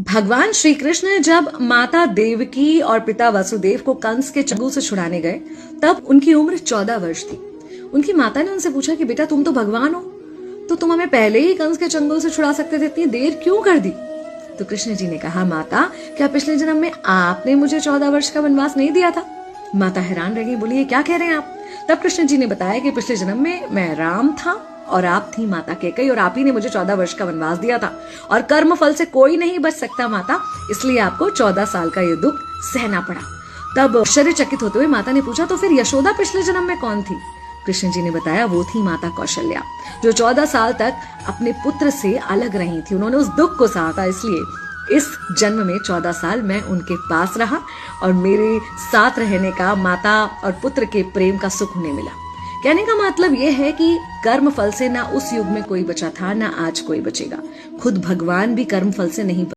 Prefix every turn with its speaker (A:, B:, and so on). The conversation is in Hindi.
A: भगवान श्री कृष्ण जब माता देवकी और पिता वसुदेव को कंस के चंगुल से छुड़ाने गए तब उनकी उम्र 14 वर्ष थी। उनकी माता ने उनसे पूछा कि बेटा तुम तो भगवान हो, तो तुम हमें पहले ही कंस के चंगुल से छुड़ा सकते थे, इतनी देर क्यों कर दी? तो कृष्ण जी ने कहा, माता क्या पिछले जन्म में आपने मुझे 14 वर्ष का वनवास नहीं दिया था? माता हैरान रह गई, बोली ये क्या कह रहे हैं आप? तब कृष्ण जी ने बताया कि पिछले जन्म में मैं राम था और आप थी माता कैकेयी और आप ही ने मुझे 14 वर्ष का वनवास दिया था और कर्म फल से कोई नहीं बच सकता माता, इसलिए आपको 14 साल का ये दुख सहना पड़ा। तब आश्चर्यचकित होते हुए माता ने पूछा, तो फिर यशोदा पिछले जन्म में कौन थी? कृष्ण जी ने बताया, वो थी माता कौशल्या, जो 14 साल तक अपने पुत्र से अलग रही थी। उन्होंने उस दुख को सहा था, इसलिए इस जन्म में 14 साल मैं उनके पास रहा और मेरे साथ रहने का, माता और पुत्र के प्रेम का सुख उन्हें मिला। कहने का मतलब यह है कि कर्म फल से ना उस युग में कोई बचा था, ना आज कोई बचेगा। खुद भगवान भी कर्म फल से नहीं